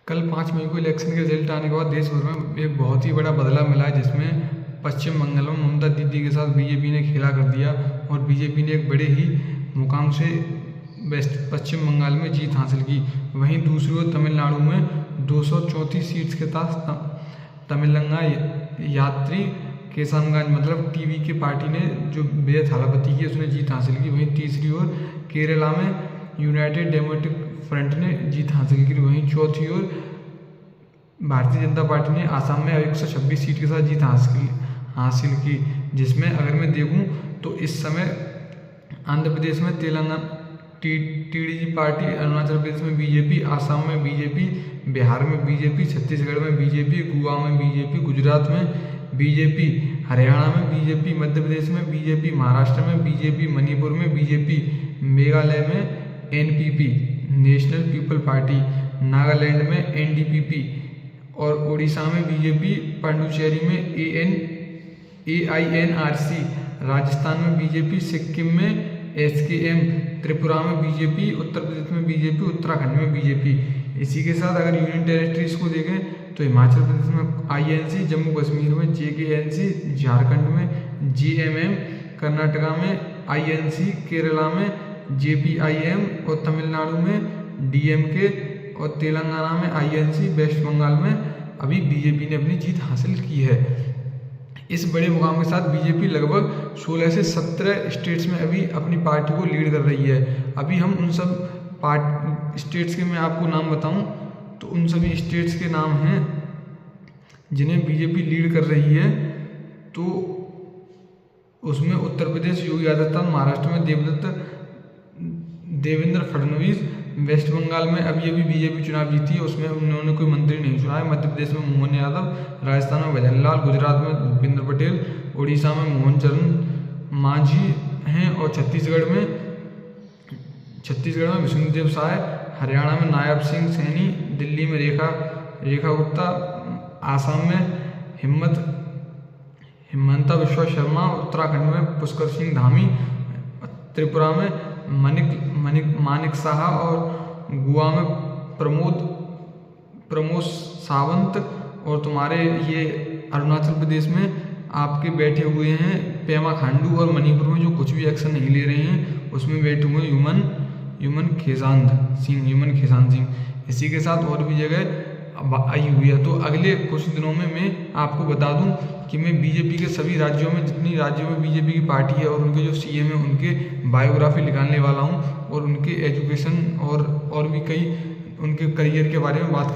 कल 5 मई को इलेक्शन के रिजल्ट आने के बाद देश भर में एक बहुत ही बड़ा बदलाव मिला है, जिसमें पश्चिम बंगाल में ममता दीदी के साथ बीजेपी ने खेला कर दिया और बीजेपी ने एक बड़े ही मुकाम से पश्चिम बंगाल में जीत हासिल की। वहीं दूसरी ओर तमिलनाडु में 234 सीट्स के साथ तमिलंगा यात्री केसानगंज मतलब टीवी के पार्टी ने जो बेहद थालापति की उसने जीत हासिल की। वहीं तीसरी ओर केरला में यूनाइटेड डेमोक्रेटिक फ्रंट ने जीत हासिल की। वहीं चौथी ओर भारतीय जनता पार्टी ने आसाम में 126 सीट के साथ जीत हासिल की, जिसमें अगर मैं देखूं तो इस समय आंध्र प्रदेश में तेलंगाना टीडीपी पार्टी, अरुणाचल प्रदेश में बीजेपी, आसाम में बीजेपी, बिहार में बीजेपी, छत्तीसगढ़ में बीजेपी, गोवा में बीजेपी, गुजरात में बीजेपी, हरियाणा में बीजेपी, मध्य प्रदेश में बीजेपी, महाराष्ट्र में बीजेपी, मणिपुर में बीजेपी, मेघालय में NPP national people party, Nagaland में एनडीपी और उड़ीसा में बीजेपी, पुडुचेरी में एआईएनआरसी, राजस्थान में बीजेपी, सिक्किम में एसकेएम, त्रिपुरा में बीजेपी, उत्तर प्रदेश में बीजेपी, उत्तराखंड में बीजेपी। इसी के साथ अगर यूनियन टेरिटरीज को देखें तो हिमाचल प्रदेश में आईएनसी, जम्मू कश्मीर में जेकेएनसी, झारखंड में जेएमएम, कर्नाटका में आईएनसी, केरला में जेपीआईएम और तमिलनाडु में डीएमके और तेलंगाना में आईएनसी, वेस्ट बंगाल में अभी बीजेपी ने अपनी जीत हासिल की है। इस बड़े मुकाम के साथ बीजेपी लगभग 16 से 17 स्टेट्स में अभी अपनी पार्टी को लीड कर रही है। अभी हम उन सब स्टेट्स के मैं आपको नाम बताऊं तो उन सभी स्टेट्स के नाम हैं जिन्हें बीजेपी लीड कर रही है। तो उसमें उत्तर प्रदेश योगी आदित्यनाथ, महाराष्ट्र में देवेंद्र फडणवीस, वेस्ट बंगाल में अभी बीजेपी चुनाव जीती है, उसमें उन्होंने कोई मंत्री नहीं चुना है, मध्य प्रदेश में मोहन यादव, राजस्थान में भजन लाल, गुजरात में भूपेंद्र पटेल, उड़ीसा में मोहन चरण मांझी हैं और छत्तीसगढ़ में विष्णुदेव साय, हरियाणा में नायब सिंह सैनी, दिल्ली में रेखा गुप्ता, आसाम में हिमंता विश्वा शर्मा, उत्तराखंड में पुष्कर सिंह धामी, त्रिपुरा में मानिक साहा और गोवा में प्रमोद सावंत और तुम्हारे ये अरुणाचल प्रदेश में आपके बैठे हुए हैं पेमा खांडू और मणिपुर में जो कुछ भी एक्शन नहीं ले रहे हैं उसमें बैठे हुए यूमन खेसान सिंह। इसी के साथ और भी जगह आई हुई है। तो अगले कुछ दिनों में मैं आपको बता दूं कि मैं बीजेपी के सभी राज्यों में जितनी राज्यों में बीजेपी की पार्टी है और उनके जो सीएम है उनके बायोग्राफी निकालने वाला हूं और उनके एजुकेशन और भी कई उनके करियर के बारे में बात